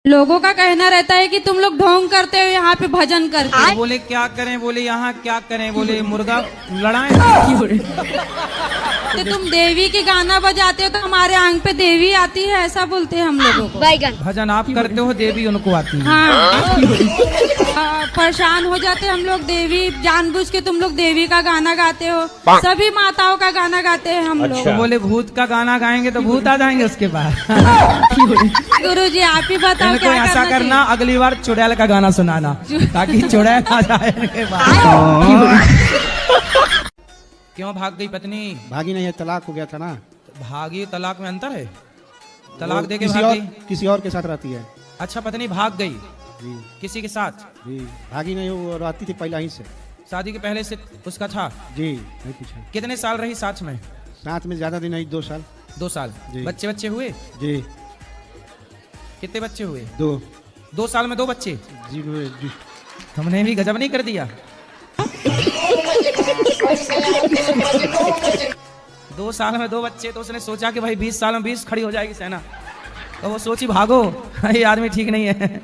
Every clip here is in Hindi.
लोगों का कहना रहता है कि तुम लोग ढोंग करते हो यहाँ पे भजन करके। तो बोले क्या करें, बोले यहाँ क्या करें, बोले मुर्गा लड़ाएं। तो तुम देवी की गाना बजाते हो तो हमारे आंग पे देवी आती है, ऐसा बोलते हैं हम लोगों को। भजन आप करते हो, देवी उनको आती है। हाँ, परेशान हो जाते हम लोग। देवी जानबूझ के तुम लोग देवी का गाना गाते हो, सभी माताओं का गाना गाते हैं हम लोग। तो बोले भूत का गाना गाएंगे तो भूत आ जाएंगे उसके बाद। गुरु जी आप ही बताओ इनको क्या ऐसा करना, अगली बार चुड़ैल का गाना सुनाना ताकि चुड़ैल आ जाए इनके बाद। क्यों भाग गई पत्नी? भागी नहीं है, तलाक हो गया था ना। भागी तलाक में अंतर है? तलाक देके भाग गई, किसी और के साथ रहती है। अच्छा पत्नी भाग गई जी किसी के साथ? जी, भागी नहीं, वो रहती थी पहले ही से। शादी के पहले से उसका था? जी नहीं पूछा। कितने साल रही साथ में? साथ में ज्यादा दिन नहीं, 2 साल। 2 साल। जी। बच्चे बच्चे हुए? जी कितने बच्चे हुए? 2। 2 साल में 2 बच्चे? जी जी। तुमने भी गजब नहीं कर दिया। 2 साल में 2 बच्चे, तो उसने सोचा कि भाई 20 साल में 20 खड़ी हो जाएगी सेना, तो वो सोची भागो, ये आदमी ठीक नहीं है।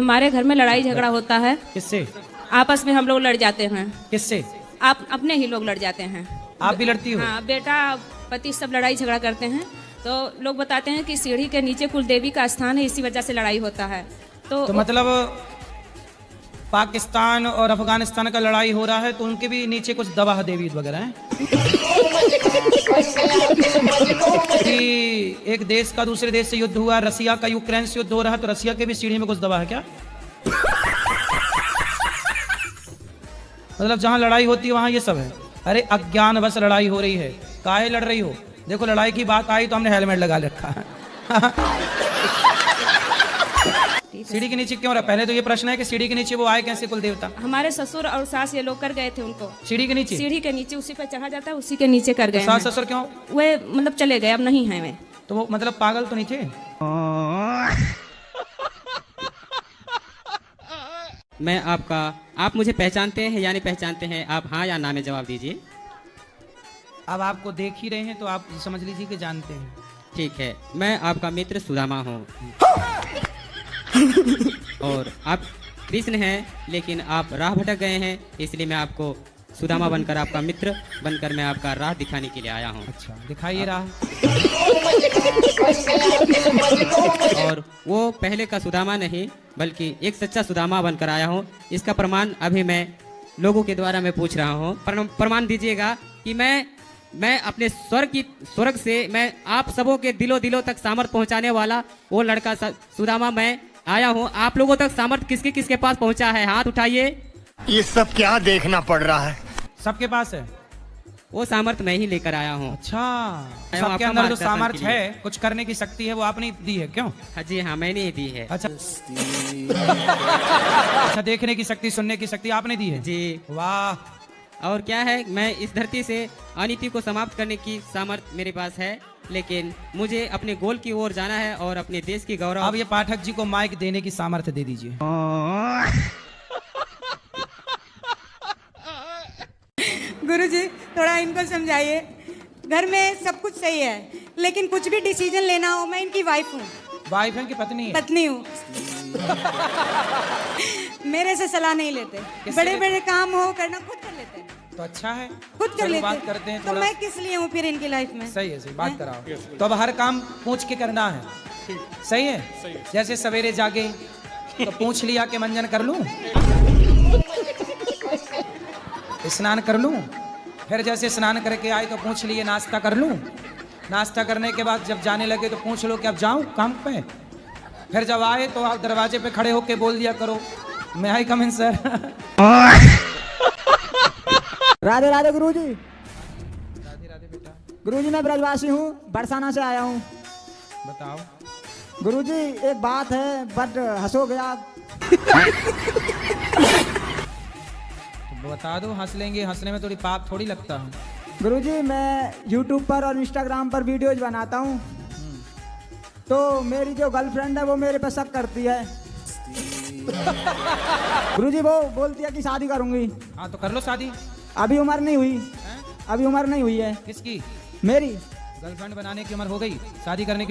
हमारे घर में लड़ाई झगड़ा होता है, किससे? आपस में हम लोग लड़ जाते हैं। किससे? आप अपने ही लोग लड़ जाते हैं। आप भी लड़ती हो? हाँ, बेटा पति सब लड़ाई झगड़ा करते हैं, तो लोग बताते हैं कि सीढ़ी के नीचे कुल देवी का स्थान है, इसी वजह से लड़ाई होता है। तो मतलब पाकिस्तान और अफगानिस्तान का लड़ाई हो रहा है तो उनके भी नीचे कुछ दवा देवी वगैरह हैं? कि एक देश का दूसरे देश से युद्ध हुआ, रसिया का यूक्रेन से युद्ध हो रहा है, तो रसिया के भी सीढ़ी में कुछ दवा है क्या? मतलब जहां लड़ाई होती है वहां ये सब है। अरे अज्ञान बस लड़ाई हो रही है, काहे लड़ रही हो? देखो लड़ाई की बात आई तो हमने हेलमेट लगा रखा है। सीढ़ी के नीचे क्यों रहा? पहले तो ये प्रश्न है कि सीढ़ी के नीचे वो आए कैसे कुल देवता? हमारे ससुर और सास ये लोग कर गए थे उनको सीढ़ी के नीचे? सीढ़ी के नीचे, उसी पे चढ़ा जाता है, उसी के नीचे कर गए। सास ससुर क्यों? वे मतलब चले गए, अब नहीं है वे। तो वो मतलब पागल तो नहीं थे? मैं आपका, आप मुझे पहचानते हैं या नहीं पहचानते हैं? आप हाँ या ना में जवाब दीजिए। अब आपको देख ही रहे हैं तो आप समझ लीजिए कि जानते हैं। ठीक है, मैं आपका मित्र सुदामा हूँ। और आप कृष्ण हैं, लेकिन आप राह भटक गए हैं, इसलिए मैं आपको सुदामा बनकर, आपका मित्र बनकर मैं आपका राह दिखाने के लिए आया हूँ। अच्छा दिखाइए राह। और वो पहले का सुदामा नहीं, बल्कि एक सच्चा सुदामा बनकर आया हूँ। इसका प्रमाण अभी मैं लोगों के द्वारा मैं पूछ रहा हूँ। प्रमाण दीजिएगा कि मैं अपने स्वर्ग से मैं आप सबों के दिलों तक सामर्थ पहुँचाने वाला वो लड़का सुदामा मैं आया हूँ। आप लोगों तक सामर्थ किसके पास पहुँचा है? हाथ उठाइए। ये सब क्या देखना पड़ रहा है? सबके पास है वो सामर्थ मैं ही लेकर आया हूँ। अच्छा, मैं सबके आपका अंदर जो मार्गदर्शन सामर्थ्य के लिए। है, कुछ करने की शक्ति है, वो आपने दी है क्यों? हाँ जी, हाँ मैंने ही दी है। अच्छा। अच्छा, देखने की शक्ति, सुनने की शक्ति आपने दी है? जी। वाह। और क्या है, मैं इस धरती से अनीति को समाप्त करने की सामर्थ्य मेरे पास है, लेकिन मुझे अपने गोल की ओर जाना है और अपने देश की गौरव। अब ये पाठक जी को माइक देने की सामर्थ्य दे दीजिए। गुरुजी थोड़ा इनको समझाइए। घर में सब कुछ सही है, लेकिन कुछ भी डिसीजन लेना हो, मैं इनकी वाइफ हूँ। वाइफ है कि पत्नी है? पत्नी हूँ। मेरे से सलाह नहीं लेते, किससे बड़े बड़े काम हो करना खुद कर लेते हैं। तो अच्छा है, खुद कर चलो लेते बात करते हैं तो थोड़ा। मैं किस लिए हूँ फिर इनकी लाइफ में? सही है, सही बात कराओ। तो अब हर काम पूछ के करना है, सही है? जैसे सवेरे जागे तो पूछ लिया कि मंजन कर लूं, स्नान कर लूं, फिर जैसे स्नान करके आए तो पूछ लिए नाश्ता कर लूं, नाश्ता करने के बाद जब जाने लगे तो पूछ लो कि अब जाऊं काम पे, फिर जब आए तो आप दरवाजे पे खड़े होके बोल दिया करो, मैं आई कम इन सर। राधे राधे गुरुजी। राधे राधे बेटा। गुरुजी मैं ब्रजवासी हूँ, बरसाना से आया हूँ। बताओ। गुरुजी एक बात है, बट हंसोगे आप। तो बता दो, हंस लेंगे, हंसने में थोड़ी पाप थोड़ी लगता है। गुरुजी मैं YouTube पर और Instagram पर वीडियोज बनाता हूँ, तो मेरी जो गर्लफ्रेंड है वो मेरे पे शक करती है। गुरुजी वो बोलती है कि शादी करूंगी। हाँ तो कर लो शादी। अभी उम्र नहीं हुई, अभी उम्र नहीं हुई है। किसकी? मेरी। गर्लफ्रेंड बनाने की उम्र हो गई, शादी करने की